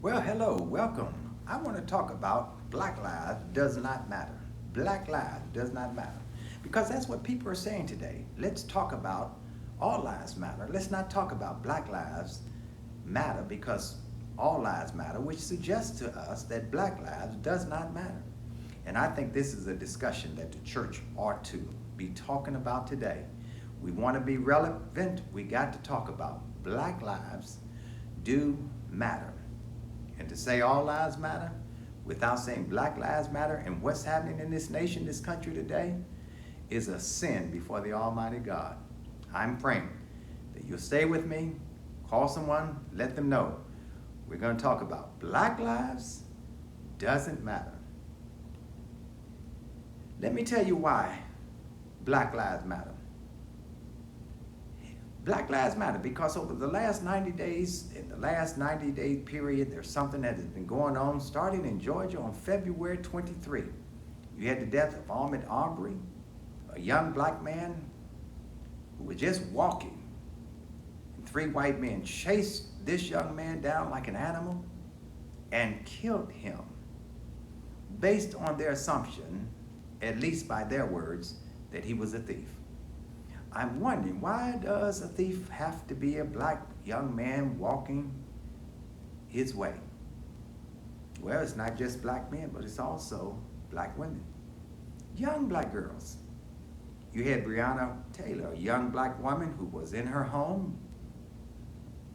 Well, hello, welcome. I want to talk about Black Lives Does Not Matter. Black Lives Does Not Matter. Because that's what people are saying today. Let's talk about all lives matter. Let's not talk about Black Lives Matter because all lives matter, which suggests to us that Black lives does not matter. And I think this is a discussion that the church ought to be talking about today. We want to be relevant, we got to talk about Black lives do matter. And to say all lives matter without saying Black lives matter and what's happening in this nation, this country today, is a sin before the Almighty God. I'm praying that you'll stay with me, call someone, let them know. We're going to talk about Black lives doesn't matter. Let me tell you why Black lives matter. Black Lives Matter because over the last 90 days, in the last 90-day period, there's something that has been going on starting in Georgia on February 23. You had the death of Ahmaud Arbery, a young black man who was just walking. And three white men chased this young man down like an animal and killed him based on their assumption, at least by their words, that he was a thief. I'm wondering, why does a thief have to be a black young man walking his way? Well, it's not just black men, but it's also black women. Young black girls. You had Breonna Taylor, a young black woman who was in her home,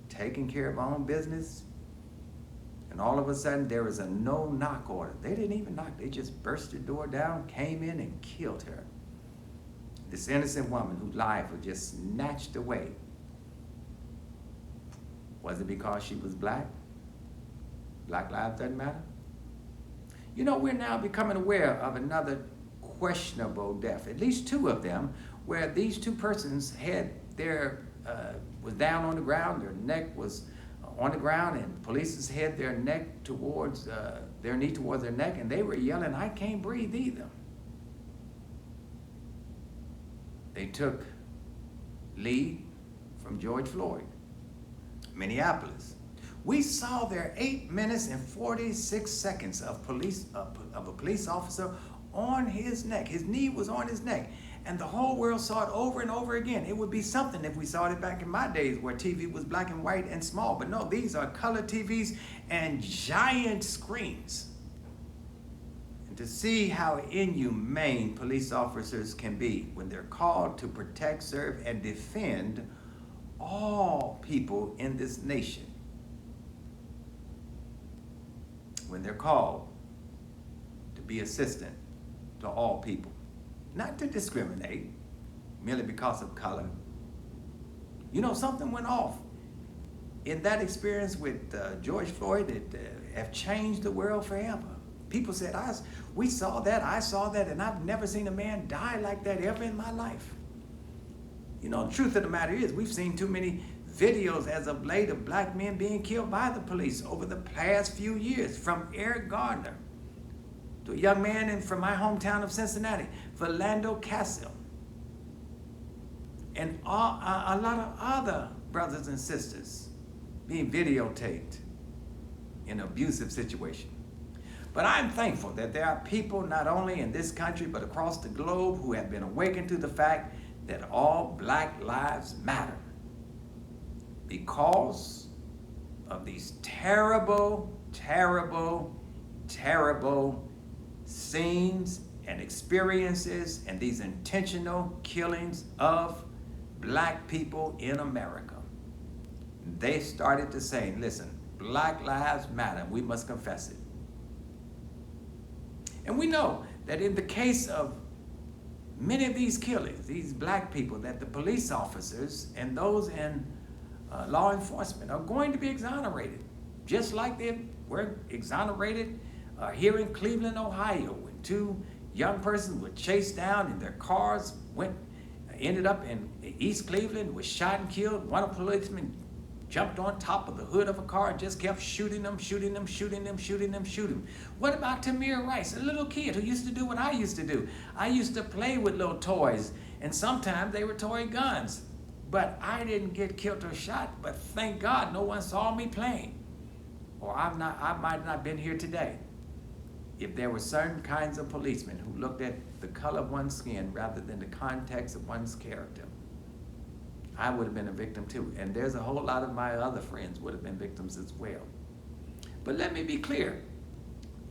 taking care of her own business, and all of a sudden there was a no-knock order. They didn't even knock, they just burst the door down, came in and killed her. This innocent woman whose life was just snatched away. Was it because she was black? Black lives doesn't matter? You know, we're now becoming aware of another questionable death, at least two of them, where these two persons had was down on the ground, their neck was on the ground, and police had their neck towards, their knee towards their neck, and they were yelling, "I can't breathe either." They took lead from George Floyd, Minneapolis. We saw there 8 minutes and 46 seconds of a police officer on his neck. His knee was on his neck. And the whole world saw it over and over again. It would be something if we saw it back in my days where TV was black and white and small. But no, these are color TVs and giant screens. And to see how inhumane police officers can be when they're called to protect, serve, and defend all people in this nation. When they're called to be assistant to all people, not to discriminate merely because of color. You know, something went off in that experience with George Floyd that have changed the world forever. People said, we saw that, I saw that, and I've never seen a man die like that ever in my life. You know, the truth of the matter is we've seen too many videos as of late of black men being killed by the police over the past few years, from Eric Gardner to a young man from my hometown of Cincinnati, Philando Castile, and a lot of other brothers and sisters being videotaped in an abusive situation. But I'm thankful that there are people not only in this country but across the globe who have been awakened to the fact that all black lives matter because of these terrible, terrible, terrible scenes and experiences and these intentional killings of black people in America. They started to say, listen, black lives matter, we must confess it. And we know that in the case of many of these killings, these black people, that the police officers and those in law enforcement are going to be exonerated, just like they were exonerated here in Cleveland, Ohio, when two young persons were chased down and their cars ended up in East Cleveland, was shot and killed. One of the policemen jumped on top of the hood of a car and just kept shooting them. What about Tamir Rice, a little kid who used to do what I used to do? I used to play with little toys, and sometimes they were toy guns. But I didn't get killed or shot, but thank God no one saw me playing. or I might not have been here today if there were certain kinds of policemen who looked at the color of one's skin rather than the context of one's character. I would have been a victim too. And there's a whole lot of my other friends would have been victims as well. But let me be clear.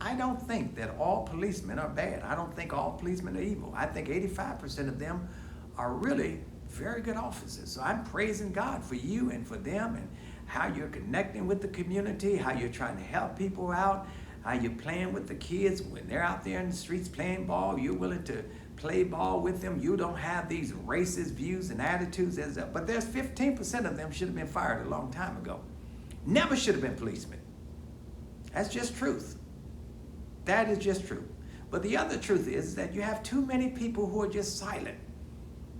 I don't think that all policemen are bad. I don't think all policemen are evil. I think 85% of them are really very good officers. So I'm praising God for you and for them and how you're connecting with the community, how you're trying to help people out, how you're playing with the kids when they're out there in the streets playing ball. You're willing to play ball with them. You don't have these racist views and attitudes. But there's 15% of them should have been fired a long time ago. Never should have been policemen. That's just truth. That is just true. But the other truth is that you have too many people who are just silent.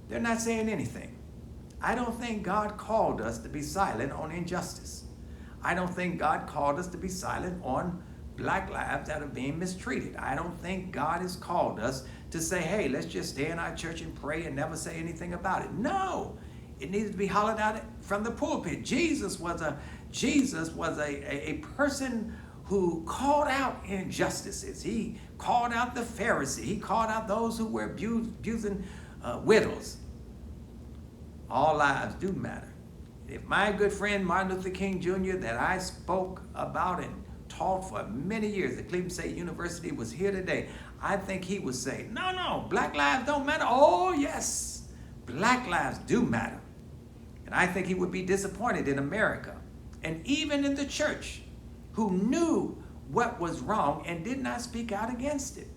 They're not saying anything. I don't think God called us to be silent on injustice. I don't think God called us to be silent on black lives that are being mistreated. I don't think God has called us to say, hey, let's just stay in our church and pray and never say anything about it. No, it needs to be hollered out from the pulpit. Jesus was a person who called out injustices. He called out the Pharisees. He called out those who were abusing widows. All lives do matter. If my good friend Martin Luther King Jr. that I spoke about and taught for many years at Cleveland State University was here today, I think he would say, no, black lives don't matter. Oh, yes, black lives do matter. And I think he would be disappointed in America and even in the church who knew what was wrong and did not speak out against it.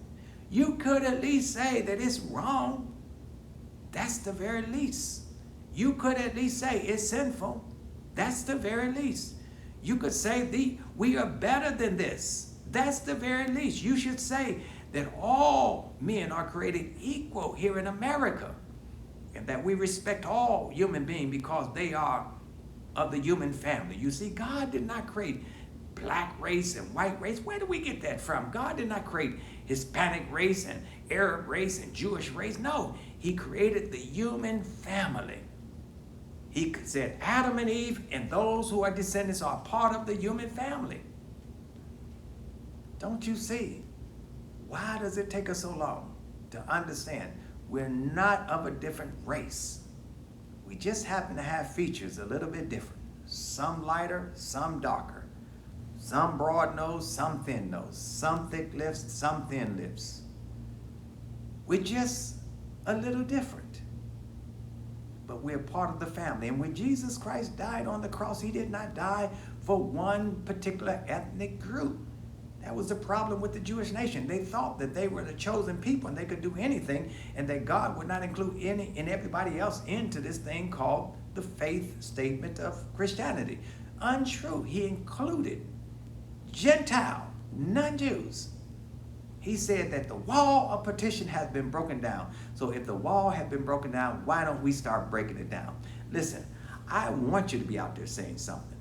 You could at least say that it's wrong. That's the very least. You could at least say it's sinful. That's the very least. You could say we are better than this. That's the very least. You should say that all men are created equal here in America and that we respect all human beings because they are of the human family. You see, God did not create black race and white race. Where do we get that from? God did not create Hispanic race and Arab race and Jewish race. No, he created the human family. He said Adam and Eve and those who are descendants are part of the human family. Don't you see? Why does it take us so long to understand we're not of a different race? We just happen to have features a little bit different. Some lighter, some darker. Some broad nose, some thin nose. Some thick lips, some thin lips. We're just a little different. But we're part of the family. And when Jesus Christ died on the cross, he did not die for one particular ethnic group. That was the problem with the Jewish nation. They thought that they were the chosen people and they could do anything and that God would not include any and everybody else into this thing called the faith statement of Christianity. Untrue. He included Gentile, non-Jews. He said that the wall of partition has been broken down. So if the wall had been broken down, why don't we start breaking it down? Listen, I want you to be out there saying something.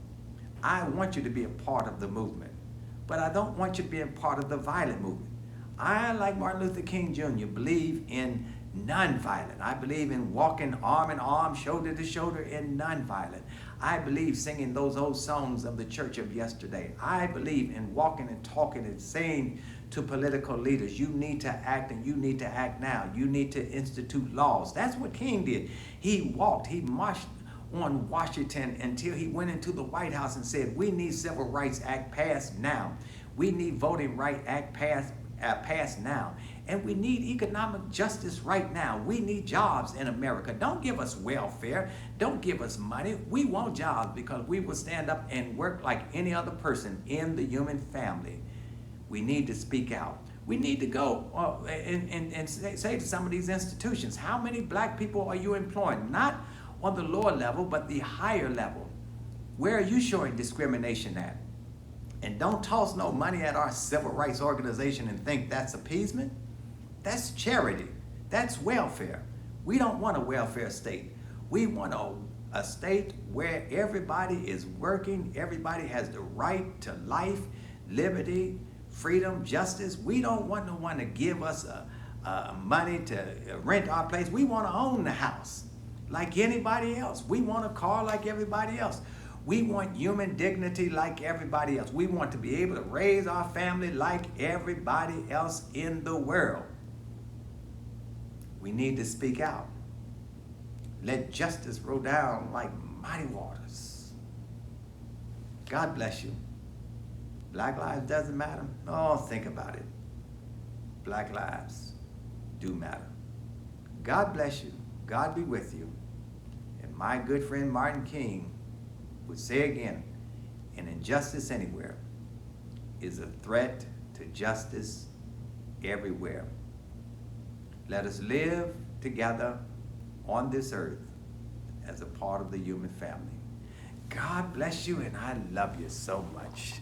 I want you to be a part of the movement. But I don't want you to be a part of the violent movement. I, like Martin Luther King Jr., believe in nonviolent. I believe in walking arm in arm, shoulder to shoulder in nonviolent. I believe singing those old songs of the church of yesterday. I believe in walking and talking and saying to political leaders, you need to act and you need to act now. You need to institute laws. That's what King did. He walked, he marched on Washington until he went into the White House and said, we need Civil Rights Act passed now. We need Voting Rights Act passed now. And we need economic justice right now. We need jobs in America. Don't give us welfare. Don't give us money. We want jobs because we will stand up and work like any other person in the human family. We need to speak out. We need to go and say to some of these institutions, how many black people are you employing? Not on the lower level, but the higher level. Where are you showing discrimination at? And don't toss no money at our civil rights organization and think that's appeasement. That's charity. That's welfare. We don't want a welfare state. We want a state where everybody is working, everybody has the right to life, liberty, freedom, justice. We don't want no one to give us money to rent our place. We want to own the house like anybody else. We want a car like everybody else. We want human dignity like everybody else. We want to be able to raise our family like everybody else in the world. We need to speak out. Let justice roll down like mighty waters. God bless you. Black lives doesn't matter? Oh, think about it. Black lives do matter. God bless you. God be with you. And my good friend Martin King would say again, an injustice anywhere is a threat to justice everywhere. Let us live together on this earth as a part of the human family. God bless you, and I love you so much.